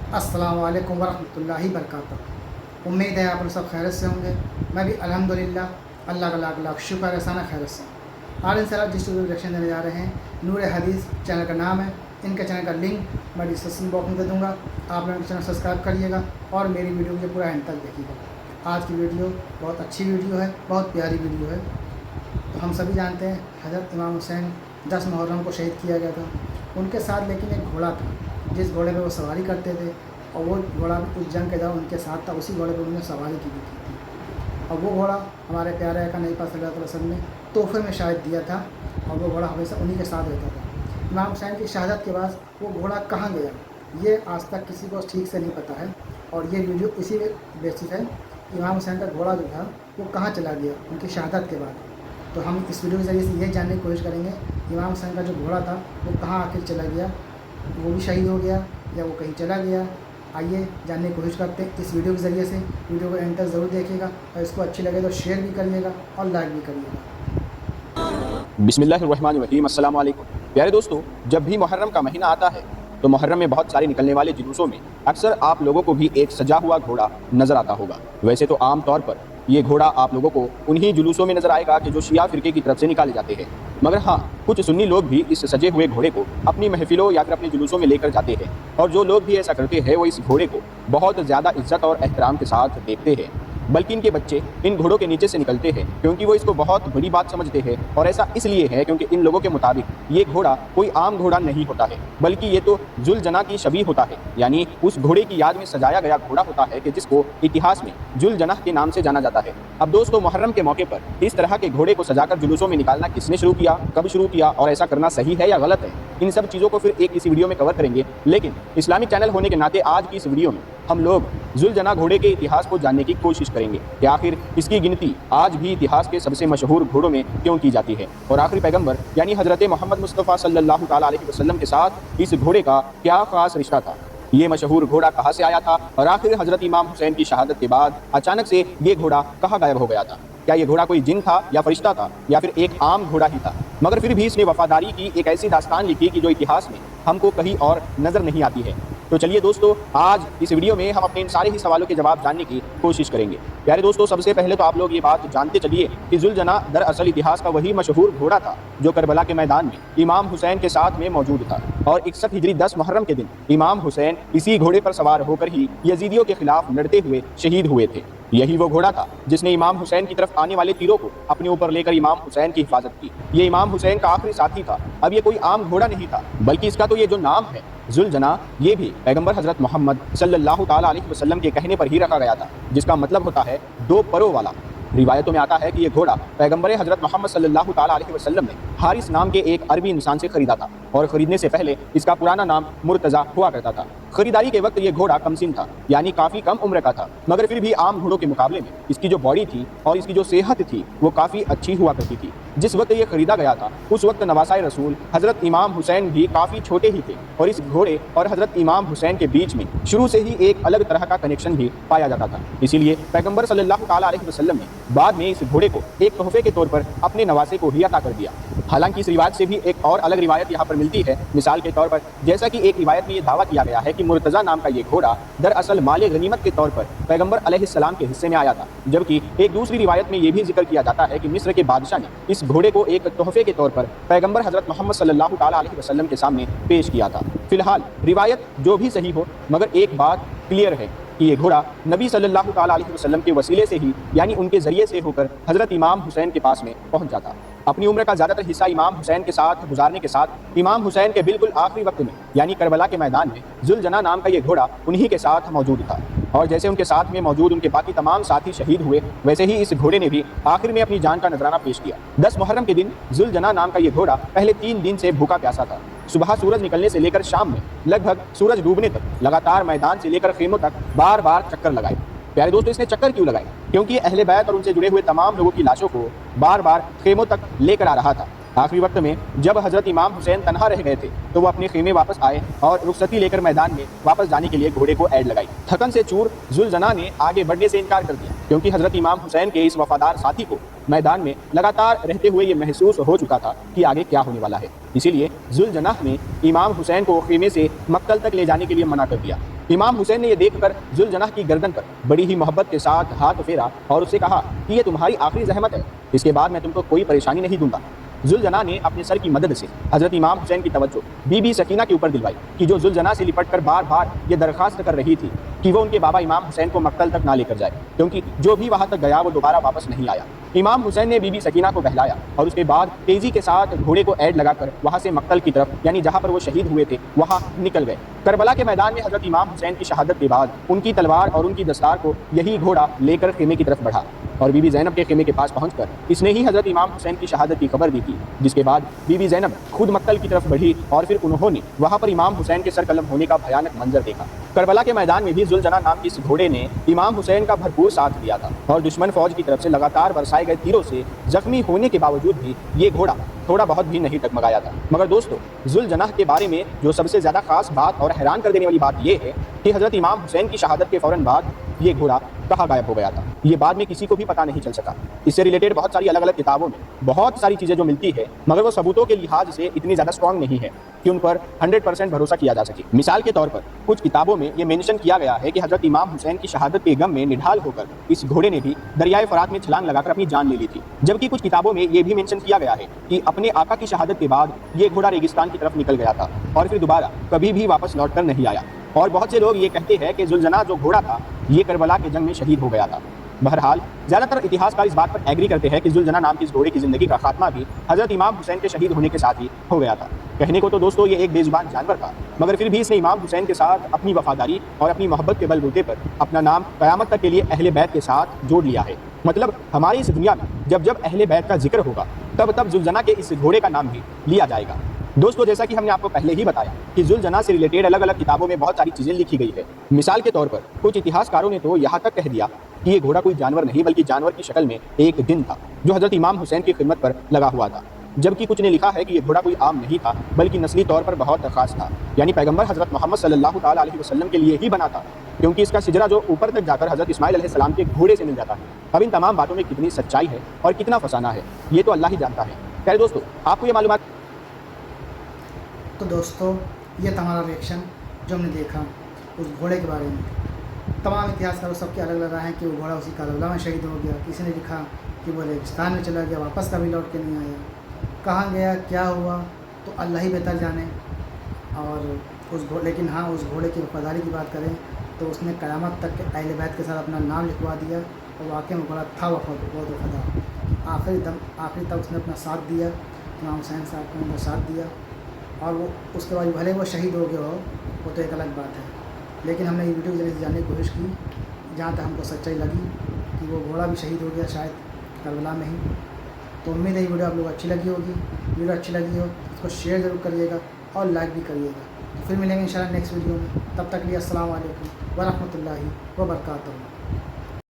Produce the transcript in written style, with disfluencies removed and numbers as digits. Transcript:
अस्सलाम वालेकुम वरहमतुल्लाहि वबरकातुहू। उम्मीद है आप लोग सब खैरियत से होंगे। मैं भी अल्हम्दुलिल्लाह अल्लाह का लाख लाख शुक्र एहसान खैरियत से। आज इंशाअल्लाह जिस डायरेक्शन देने जा रहे हैं नूर हदीस चैनल का नाम है। इनके चैनल का लिंक मैं डिस्क्रिप्शन बॉक्स में दे दूँगा। आप लोग चैनल सब्सक्राइब करिएगा और मेरी वीडियो को पूरा एंड तक देखिएगा। आज की वीडियो बहुत अच्छी वीडियो है, बहुत प्यारी वीडियो है। तो हम सभी जानते हैं हज़रत इमाम हुसैन 10 मुहर्रम को शहीद किया गया था। उनके साथ लेकिन एक घोड़ा था जिस घोड़े पे वो सवारी करते थे, और वो घोड़ा भी उस जंग के दौरान उनके साथ था। उसी घोड़े पे उन्होंने सवारी की भी थी। और वो घोड़ा हमारे प्यारे आका नबी पाक सल्लल्लाहु अलैहि वसल्लम ने तोहफे में शायद दिया था, और वो घोड़ा हमेशा उन्हीं के साथ रहता था। इमाम हुसैन की शहादत के बाद वो घोड़ा कहाँ गया, ये आज तक किसी को ठीक से नहीं पता है। और ये वीडियो इसी बेसिस है कि इमाम हुसैन का घोड़ा जो था वो कहाँ चला गया उनकी शहादत के बाद। तो हम इस वीडियो के ज़रिए से ये जानने की कोशिश करेंगे इमाम हुसैन का जो घोड़ा था वो कहाँ आखिर चला गया, वो भी शहीद हो गया या वो कहीं चला गया। आइए जानने की कोशिश करते हैं इस वीडियो के ज़रिए से। वीडियो को एंड तक ज़रूर देखिएगा और इसको अच्छी लगे तो शेयर भी करिएगा और लाइक भी करिएगा। बिस्मिल्लाहिर्रहमानिर्रहीम। अस्सलाम वालेकुम। प्यारे दोस्तों, जब भी मुहर्रम का महीना आता है तो मुहर्रम में बहुत सारे निकलने वाले जुलूसों में अक्सर आप लोगों को भी एक सजा हुआ घोड़ा नज़र आता होगा। वैसे तो आम तौर पर ये घोड़ा आप लोगों को उन्हीं जुलूसों में नजर आएगा कि जो शिया फिरके की तरफ से निकाले जाते हैं। मगर हाँ, कुछ सुन्नी लोग भी इस सजे हुए घोड़े को अपनी महफिलों या फिर अपने जुलूसों में लेकर जाते हैं, और जो लोग भी ऐसा करते हैं वो इस घोड़े को बहुत ज़्यादा इज्जत और एहतराम के साथ देखते हैं। बल्कि इनके बच्चे इन घोड़ों के नीचे से निकलते हैं क्योंकि वो इसको बहुत बड़ी बात समझते हैं। और ऐसा इसलिए है क्योंकि इन लोगों के मुताबिक ये घोड़ा कोई आम घोड़ा नहीं होता है, बल्कि ये तो जुलजना की शबीह होता है, यानी उस घोड़े की याद में सजाया गया घोड़ा होता है कि जिसको इतिहास में जुलजना के नाम से जाना जाता है। अब दोस्तों, मुहर्रम के मौके पर इस तरह के घोड़े को सजाकर जुलूसों में निकालना किसने शुरू किया, कब शुरू किया, और ऐसा करना सही है या गलत है, इन सब चीज़ों को फिर एक इसी वीडियो में कवर करेंगे। लेकिन इस्लामिक चैनल होने के नाते आज की इस वीडियो में हम लोग जुलजना घोड़े के इतिहास को जानने की कोशिश करेंगे कि आखिर इसकी गिनती आज भी इतिहास के सबसे मशहूर घोड़ों में क्यों की जाती है, और आखिरी पैगंबर यानी हज़रत मोहम्मद मुस्तफ़ा सल्लल्लाहु ताला अलैहि वसल्लम के साथ इस घोड़े का क्या खास रिश्ता था। ये मशहूर घोड़ा कहाँ से आया था, और आखिर हज़रत इमाम हुसैन की शहादत के बाद अचानक से ये घोड़ा कहाँ गायब हो गया था। क्या ये घोड़ा कोई जिन था या फरिश्ता था या फिर एक आम घोड़ा ही था, मगर फिर भी इसने वफादारी की एक ऐसी दास्तान लिखी कि जो इतिहास में हमको कहीं और नज़र नहीं आती है। तो चलिए दोस्तों, आज इस वीडियो में हम अपने इन सारे ही सवालों के जवाब जानने की कोशिश करेंगे। प्यारे दोस्तों, सबसे पहले तो आप लोग ये बात जानते चलिए कि जुलजना दरअसल इतिहास का वही मशहूर घोड़ा था जो करबला के मैदान में इमाम हुसैन के साथ में मौजूद था। और 61 हिजरी 10 मुहर्रम के दिन इमाम हुसैन इसी घोड़े पर सवार होकर ही यजीदियों के खिलाफ लड़ते हुए शहीद हुए थे। यही वो घोड़ा था जिसने इमाम हुसैन की तरफ आने वाले तीरों को अपने ऊपर लेकर इमाम हुसैन की हिफाजत की। ये इमाम हुसैन का आखिरी साथी था। अब ये कोई आम घोड़ा नहीं था, बल्कि इसका तो ये जो नाम है जुलजना, ये भी पैगंबर हज़रत मोहम्मद सल्लल्लाहु ताला अलैहि वसल्लम के कहने पर ही रखा गया था, जिसका मतलब होता है दो परों वाला। रिवायतों में आता है कि ये घोड़ा पैगंबर हज़रत मोहम्मद सल्लल्लाहु ताला अलैहि वसल्लम ने हारिस नाम के एक अरबी इंसान से खरीदा था, और खरीदने से पहले इसका पुराना नाम मुर्तज़ा हुआ करता था। खरीदारी के वक्त ये घोड़ा कमसिन था, यानी काफ़ी कम उम्र का था, मगर फिर भी आम घोड़ों के मुकाबले में इसकी जो बॉडी थी और इसकी जो सेहत थी वो काफ़ी अच्छी हुआ करती थी। जिस वक्त ये खरीदा गया था उस वक्त नवासाए रसूल हज़रत इमाम हुसैन भी काफ़ी छोटे ही थे, और इस घोड़े और हज़रत इमाम हुसैन के बीच में शुरू से ही एक अलग तरह का कनेक्शन भी पाया जाता था। इसीलिए पैगंबर सल्लल्लाहु ताला अलैहि वसल्लम ने बाद में इस घोड़े को एक तोहफे के तौर पर अपने नवासे को ही अता कर दिया। हालांकि इस रिवायत से भी एक और अलग रिवायत यहाँ पर मिलती है। मिसाल के तौर पर जैसा कि एक रिवायत में ये दावा किया गया है कि मुर्तज़ा नाम का ये घोड़ा दरअसल माले गनीमत के तौर पर पैगंबर अलैहिस्सलाम के हिस्से में आया था, जबकि एक दूसरी रिवायत में ये भी जिक्र किया जाता है कि मिस्र के बादशाह ने इस घोड़े को एक तोहफे के तौर पर पैगंबर हज़रत मोहम्मद सल्लल्लाहु ताला अलैहि वसल्लम के सामने पेश किया था। फिलहाल रिवायत जो भी सही हो, मगर एक बात क्लियर है कि ये घोड़ा नबी सल्लल्लाहु ताला अलैहि वसल्लम के वसीले से ही, यानी उनके ज़रिए से होकर हज़रत इमाम हुसैन के पास में पहुंच जाता। अपनी उम्र का ज़्यादातर हिस्सा इमाम हुसैन के साथ गुजारने के साथ इमाम हुसैन के बिल्कुल आखिरी वक्त में, यानी करबला के मैदान में, जुलजना नाम का ये घोड़ा उन्हीं के साथ मौजूद था। और जैसे उनके साथ में मौजूद उनके बाकी तमाम साथी शहीद हुए, वैसे ही इस घोड़े ने भी आखिर में अपनी जान का नजराना पेश किया। 10 मुहर्रम के दिन जुलजना नाम का ये घोड़ा पहले 3 दिन से भूखा प्यासा था। सुबह सूरज निकलने से लेकर शाम में लगभग सूरज डूबने तक लगातार मैदान से लेकर खेमों तक बार बार चक्कर लगाए। प्यारे दोस्तों, इसने चक्कर क्यों लगाए? क्योंकि अहले बैत और उनसे जुड़े हुए तमाम लोगों की लाशों को बार बार खेमों तक लेकर आ रहा था। आखिरी वक्त में जब हज़रत इमाम हुसैन तनहा रह गए थे तो वो अपने खेमे वापस आए और रुखसती लेकर मैदान में वापस जाने के लिए घोड़े को ऐड लगाई। थकन से चूर जुलजना ने आगे बढ़ने से इनकार कर दिया, क्योंकि हज़रत इमाम हुसैन के इस वफादार साथी को मैदान में लगातार रहते हुए ये महसूस हो चुका था कि आगे क्या होने वाला है। इसीलिए जुलजना ने इमाम हुसैन को खेमे से मक्तल तक ले जाने के लिए मना कर दिया। इमाम हुसैन ने यह देखकर जुलजनाह की गर्दन पर बड़ी ही मोहब्बत के साथ हाथ फेरा और उससे कहा कि ये तुम्हारी आखिरी जहमत है, इसके बाद मैं तुमको कोई परेशानी नहीं दूंगा। जुलजना ने अपने सर की मदद से हजरत इमाम हुसैन की तवज्जो बीबी सकीना के ऊपर दिलवाई कि जो जुलजना से लिपट कर बार बार ये दरख्वास्त कर रही थी कि वो उनके बाबा इमाम हुसैन को मक्तल तक ना लेकर जाए, क्योंकि जो भी वहां तक गया वो दोबारा वापस नहीं आया। इमाम हुसैन ने बीबी सकीना को बहलाया और उसके बाद तेजी के साथ घोड़े को ऐड लगाकर वहां से मक्तल की तरफ, यानी जहां पर वो शहीद हुए थे, वहां निकल गए। करबला के मैदान में हजरत इमाम हुसैन की शहादत के बाद उनकी तलवार और उनकी दस्तार को यही घोड़ा लेकर खेमे की तरफ बढ़ा और बीबी ज़ैनब के खेमे के पास पहुंचकर इसने ही हजरत इमाम हुसैन की शहादत की खबर दी थी, जिसके बाद बीबी ज़ैनब खुद मक्तल की तरफ बढ़ी और फिर उन्होंने वहां पर इमाम हुसैन के सर कलम होने का भयानक मंजर देखा। करबला के मैदान में भी जुलजना नाम के इस घोड़े ने इमाम हुसैन का भरपूर साथ दिया था और दुश्मन फौज की तरफ से लगातार बरसाए गए तीरों से जख्मी होने के बावजूद भी ये घोड़ा थोड़ा बहुत भी नहीं डगमगाया था। मगर दोस्तों, जुलजनाह के बारे में जो सबसे ज़्यादा खास बात और हैरान कर देने वाली बात यह है कि हजरत इमाम हुसैन की शहादत के फ़ौरन बाद ये घोड़ा कहाँ गायब हो गया था, ये बाद में किसी को भी पता नहीं चल सका। इससे रिलेटेड बहुत सारी अलग अलग किताबों में बहुत सारी चीज़ें जो मिलती है, मगर वो सबूतों के लिहाज से इतनी ज़्यादा स्ट्रॉन्ग नहीं है कि उन पर 100% भरोसा किया जा सके। मिसाल के तौर पर कुछ किताबों में ये मेंशन किया गया है कि हजरत इमाम हुसैन की शहादत के गम में निढाल होकर इस घोड़े ने भी दरियाए फरात में छलांग लगाकर अपनी जान ले ली थी। जबकि कुछ किताबों में ये भी मेंशन किया गया है कि अपने आका की शहादत के बाद ये घोड़ा रेगिस्तान की तरफ निकल गया था और फिर दोबारा कभी भी वापस लौट कर नहीं आया। और बहुत से लोग ये कहते हैं कि जुलजना जो घोड़ा था ये करबला के जंग में शहीद हो गया था। बहरहाल ज़्यादातर इतिहासकार इस बात पर एग्री करते हैं कि जुलजना नाम की इस घोड़े की ज़िंदगी का खात्मा भी हजरत इमाम हुसैन के शहीद होने के साथ ही हो गया था। कहने को तो दोस्तों ये एक बेजुबान जानवर था, मगर फिर भी इसने इमाम हुसैन के साथ अपनी वफादारी और अपनी मोहब्बत के बलबूते पर अपना नाम क़यामत तक के लिए अहले बैत के साथ जोड़ लिया है। मतलब हमारी इस दुनिया में जब जब अहले बैत का जिक्र होगा तब तब जुलजना के इस घोड़े का नाम भी लिया जाएगा। दोस्तों, जैसा कि हमने आपको पहले ही बताया कि जुलजना से रिलेटेड अलग अलग किताबों में बहुत सारी चीज़ें लिखी गई है। मिसाल के तौर पर कुछ इतिहासकारों ने तो यहाँ तक कह दिया कि ये घोड़ा कोई जानवर नहीं बल्कि जानवर की शक्ल में एक दिन था जो हजरत इमाम हुसैन की खिदमत पर लगा हुआ था। जबकि कुछ ने लिखा है कि ये घोड़ा कोई आम नहीं था बल्कि नस्ली तौर पर बहुत खास था, यानी पैगंबर हजरत मोहम्मद सल्लल्लाहु ताला अलैहि वसल्लम के लिए ही बना था, क्योंकि इसका सिजरा जो ऊपर तक जाकर हजरत इस्माइल अलैहिस्सलाम के घोड़े से मिल जाता है। अब इन तमाम बातों में कितनी सच्चाई है और कितना फसाना है ये तो अल्लाह ही जानता है। खैर दोस्तों, आपको ये मालूमात तो दोस्तों, ये था हमारा रिएक्शन जो हमने देखा उस घोड़े के बारे में। तमाम इतिहासकारों सबके अलग अलग हैं कि वो घोड़ा उसी करबला में शहीद हो गया। किसी ने लिखा कि वो रेगिस्तान में चला गया, वापस कभी लौट के नहीं आया, कहाँ गया, क्या हुआ, तो अल्लाह ही बेहतर जाने। और लेकिन हाँ, उस घोड़े की वफादारी की बात करें तो उसने क़यामत तक के अहले बैत के साथ अपना नाम लिखवा दिया और वाकई में घोड़ा था बहुत वफादार। आखिरी तक उसने अपना साथ दिया, इमाम हुसैन साहब को उनका साथ दिया। और वो उसके बाद भले वो शहीद हो गया हो, वो तो एक अलग बात है, लेकिन हमने ये वीडियो के जरिए से जानने की कोशिश की, जहाँ तक हमको सच्चाई लगी कि वो घोड़ा भी शहीद हो गया शायद करबला में ही। तो उम्मीद है ये वीडियो आप लोग अच्छी लगी होगी। वीडियो अच्छी लगी हो तो इसको शेयर ज़रूर करिएगा और लाइक भी करिएगा। तो फिर मिलेंगे इंशाल्लाह नेक्स्ट वीडियो में। तब तक लिए अस्सलाम वालेकुम व रहमतुल्लाहि व बरकातहू।